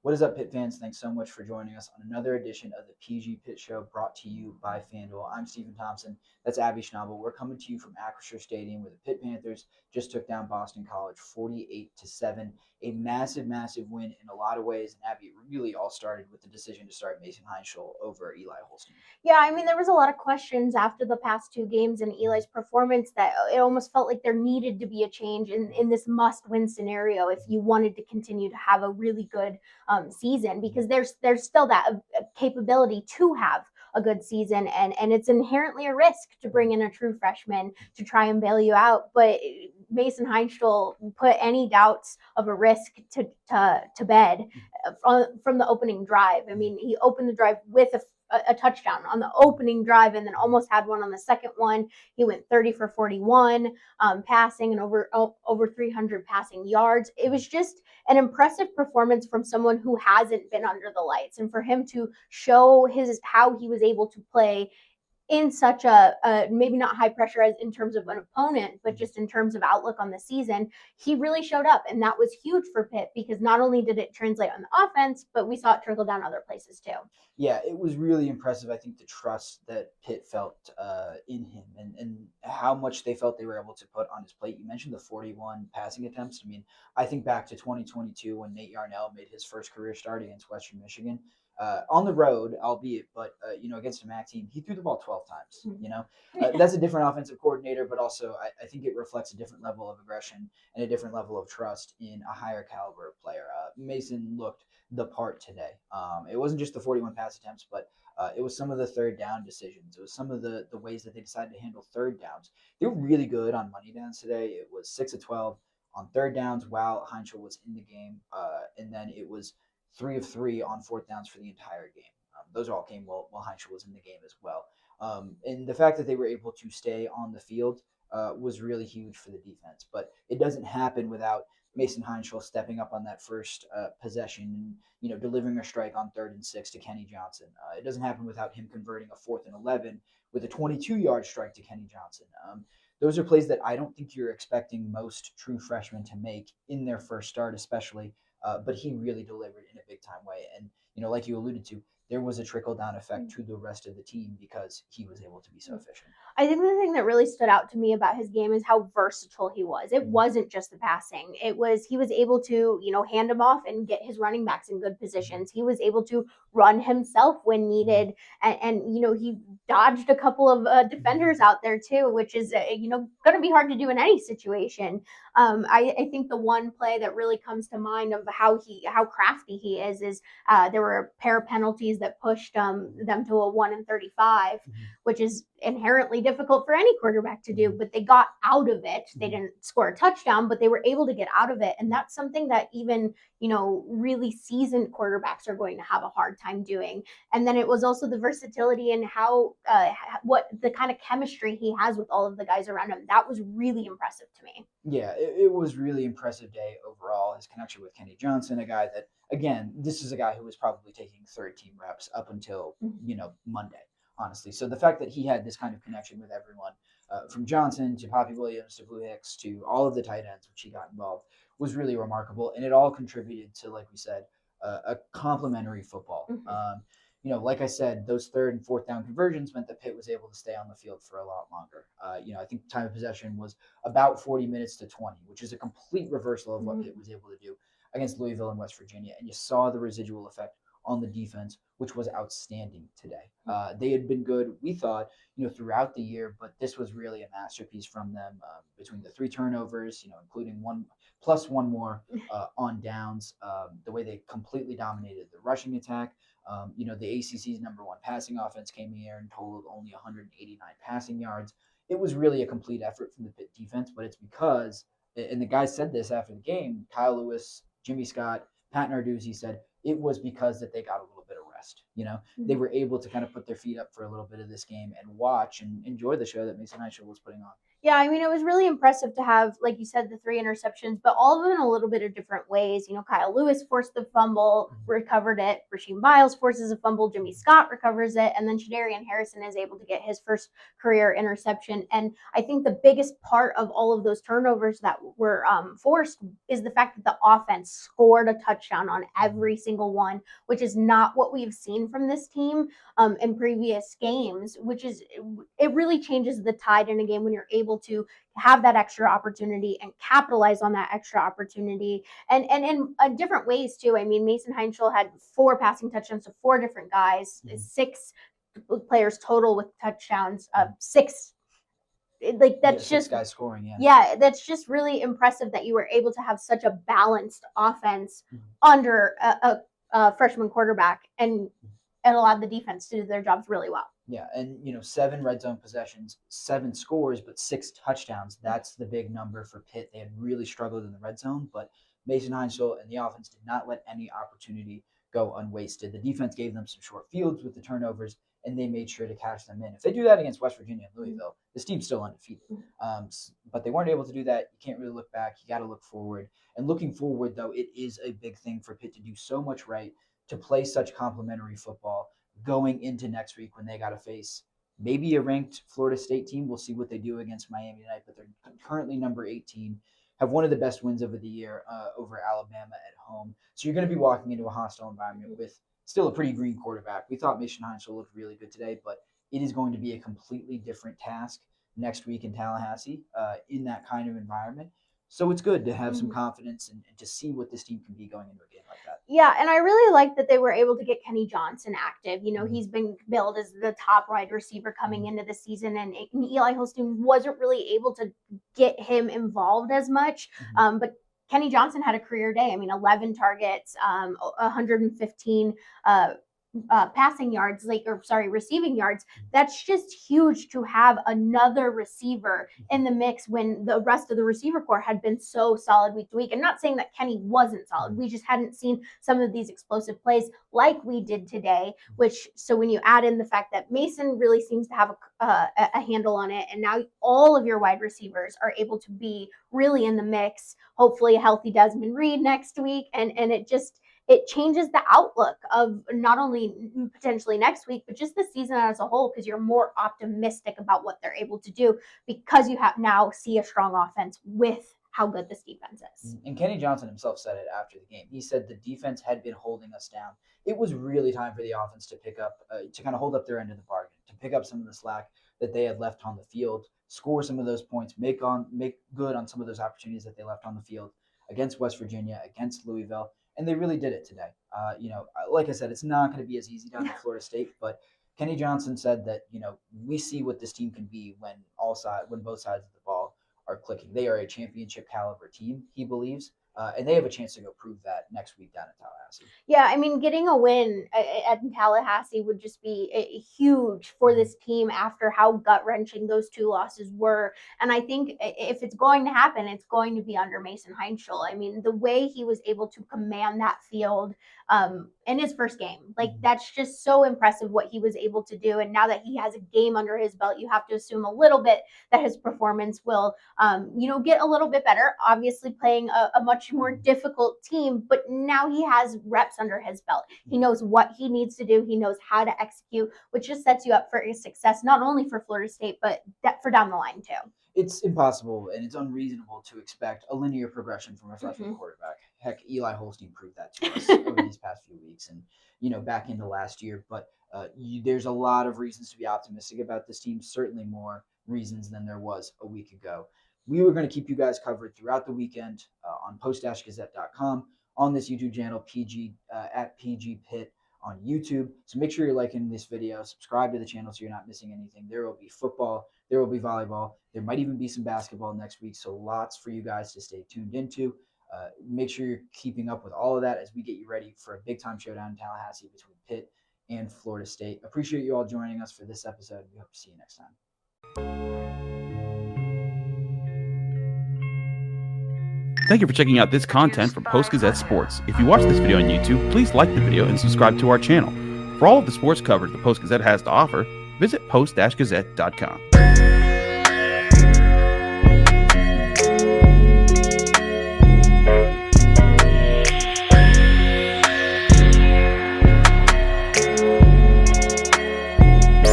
What is up, Pitt fans? Thanks so much for joining us on another edition of the PG Pitt Show brought to you by FanDuel. I'm Stephen Thompson. That's Abby Schnable. We're coming to you from Acrisure Stadium where the Pitt Panthers just took down Boston College 48-7. A massive, massive win in a lot of ways. And Abby, it really all started with the decision to start Mason Heintschel over Eli Holstein. Yeah, I mean, there was a lot of questions after the past two games and Eli's performance that it almost felt like there needed to be a change in this must-win scenario if you wanted to continue to have a really good season, because there's still that capability to have a good season, and it's inherently a risk to bring in a true freshman to try and bail you out. But Mason Heintschel put any doubts of a risk to bed from the opening drive. I mean, he opened the drive with a touchdown on the opening drive and then almost had one on the second one. He went 30 for 41 passing and over 300 passing yards. It was just an impressive performance from someone who hasn't been under the lights, and for him to show how he was able to play in such a maybe not high pressure as in terms of an opponent, but just in terms of outlook on the season, he really showed up, and that was huge for Pitt because not only did it translate on the offense, but we saw it trickle down other places too. Yeah, it was really impressive. I think the trust that Pitt felt in him and how much they felt they were able to put on his plate. You mentioned the 41 passing attempts. I mean, I think back to 2022 when Nate Yarnell made his first career start against Western Michigan. On the road, albeit, but against a MAC team, he threw the ball 12 times. That's a different offensive coordinator, but also I think it reflects a different level of aggression and a different level of trust in a higher caliber player. Mason looked the part today. It wasn't just the 41 pass attempts, but it was some of the third down decisions. It was some of the ways that they decided to handle third downs. They were really good on money downs today. It was 6 of 12 on third downs while Heintschel was in the game, and then it was 3 of 3 on fourth downs for the entire game. Those all came while Heintschel was in the game as well. And the fact that they were able to stay on the field was really huge for the defense. But it doesn't happen without Mason Heintschel stepping up on that first possession and delivering a strike on 3rd and 6 to Kenny Johnson. It doesn't happen without him converting a 4th and 11 with a 22-yard strike to Kenny Johnson. Those are plays that I don't think you're expecting most true freshmen to make in their first start, especially. But he really delivered in a big time way. And like you alluded to, there was a trickle down effect to the rest of the team because he was able to be so efficient. I think the thing that really stood out to me about his game is how versatile he was. It wasn't just the passing. He was able to, hand him off and get his running backs in good positions. He was able to run himself when needed. And he dodged a couple of defenders out there too, which is, going to be hard to do in any situation. I think the one play that really comes to mind of how crafty he is there were a pair of penalties that pushed them to a 1 and 35, which is inherently difficult for any quarterback to do, but they got out of it. They didn't score a touchdown, but they were able to get out of it. And that's something that even, really seasoned quarterbacks are going to have a hard time doing. And then it was also the versatility and what the kind of chemistry he has with all of the guys around him. That was really impressive to me. Yeah, it was really impressive day overall. His connection with Kenny Johnson, a guy that, again, this is a guy who was probably taking third team reps up until, Monday, honestly. So the fact that he had this kind of connection with everyone, from Johnson to Poppy Williams to Blue Hicks to all of the tight ends, which he got involved, was really remarkable. And it all contributed to, like we said, a complimentary football. Like I said, those 3rd and 4th down conversions meant that Pitt was able to stay on the field for a lot longer. I think time of possession was about 40 minutes to 20, which is a complete reversal of what Pitt was able to do against Louisville and West Virginia. And you saw the residual effect on the defense, which was outstanding today. They had been good, we thought, throughout the year, but this was really a masterpiece from them between the 3 turnovers, including one more on downs, the way they completely dominated the rushing attack. The ACC's number 1 passing offense came here and totaled only 189 passing yards. It was really a complete effort from the Pitt defense, but it's because, and the guys said this after the game, Kyle Lewis, Jimmy Scott, Pat Narduzzi said it was because that they got a little bit of rest. They were able to kind of put their feet up for a little bit of this game and watch and enjoy the show that Mason Heintschel was putting on. Yeah, I mean, it was really impressive to have, like you said, the 3 interceptions, but all of them in a little bit of different ways. Kyle Lewis forced the fumble, recovered it. Rasheed Miles forces a fumble. Jimmy Scott recovers it. And then Shadarian Harrison is able to get his first career interception. And I think the biggest part of all of those turnovers that were forced is the fact that the offense scored a touchdown on every single one, which is not what we've seen from this team in previous games, it really changes the tide in a game when you're able to have that extra opportunity and capitalize on that extra opportunity and in different ways too. I mean, Mason Heintschel had 4 passing touchdowns to 4 different guys, 6 players total with touchdowns, 6. That's just 6 guys scoring. Yeah, that's just really impressive that you were able to have such a balanced offense under a freshman quarterback, and it allowed the defense to do their jobs really well. Yeah, and 7 red zone possessions, 7 scores, but 6 touchdowns. That's the big number for Pitt. They had really struggled in the red zone, but Mason Heintschel and the offense did not let any opportunity go unwasted. The defense gave them some short fields with the turnovers, and they made sure to cash them in. If they do that against West Virginia and Louisville, this team's still undefeated. But they weren't able to do that. You can't really look back. You got to look forward. And looking forward, though, it is a big thing for Pitt to do so much right, to play such complimentary football going into next week when they got to face maybe a ranked Florida State team. We'll see what they do against Miami tonight, but they're currently number 18, have one of the best wins of the year over Alabama at home. So you're going to be walking into a hostile environment with still a pretty green quarterback. We thought Mason Heintschel looked really good today, but it is going to be a completely different task next week in Tallahassee in that kind of environment. So it's good to have some confidence and to see what this team can be going into a game like that. Yeah, and I really like that they were able to get Kenny Johnson active. He's been billed as the top wide receiver coming into the season, and Eli Holstein wasn't really able to get him involved as much. But Kenny Johnson had a career day. I mean, 11 targets, 115 receiving yards. That's just huge to have another receiver in the mix when the rest of the receiver corps had been so solid week to week. And not saying that Kenny wasn't solid. We just hadn't seen some of these explosive plays like we did today, so when you add in the fact that Mason really seems to have a handle on it, and now all of your wide receivers are able to be really in the mix, hopefully a healthy Desmond Reed next week, and it changes the outlook of not only potentially next week, but just the season as a whole, because you're more optimistic about what they're able to do because you have now see a strong offense with how good this defense is. And Kenny Johnson himself said it after the game. He said the defense had been holding us down. It was really time for the offense to pick up, to kind of hold up their end of the bargain, to pick up some of the slack that they had left on the field, score some of those points, make good on some of those opportunities that they left on the field against West Virginia, against Louisville. And they really did it today. Like I said, it's not going to be as easy down at Florida State, but Kenny Johnson said that, we see what this team can be when both sides of the ball are clicking. They are a championship caliber team, he believes, and they have a chance to go prove that next week down in Tallahassee. Yeah, I mean, getting a win at Tallahassee would just be huge for this team after how gut-wrenching those 2 losses were. And I think if it's going to happen, it's going to be under Mason Heintschel. I mean, the way he was able to command that field in his first game, that's just so impressive what he was able to do. And now that he has a game under his belt, you have to assume a little bit that his performance will, get a little bit better. Obviously playing a much more difficult team, but now he has reps under his belt. He knows what he needs to do. He knows how to execute, which just sets you up for success, not only for Florida State, but for down the line too. It's impossible and it's unreasonable to expect a linear progression from a freshman quarterback. Heck, Eli Holstein proved that to us over these past few weeks and, back into last year. But there's a lot of reasons to be optimistic about this team, certainly more reasons than there was a week ago. We were going to keep you guys covered throughout the weekend on post-gazette.com, on this YouTube channel, at PG Pitt on YouTube. So make sure you're liking this video, subscribe to the channel so you're not missing anything. There will be football, there will be volleyball, there might even be some basketball next week. So lots for you guys to stay tuned into. Make sure you're keeping up with all of that as we get you ready for a big-time showdown in Tallahassee between Pitt and Florida State. Appreciate you all joining us for this episode. We hope to see you next time. Thank you for checking out this content from Post-Gazette Sports. If you watch this video on YouTube, please like the video and subscribe to our channel. For all of the sports coverage the Post-Gazette has to offer, visit post-gazette.com.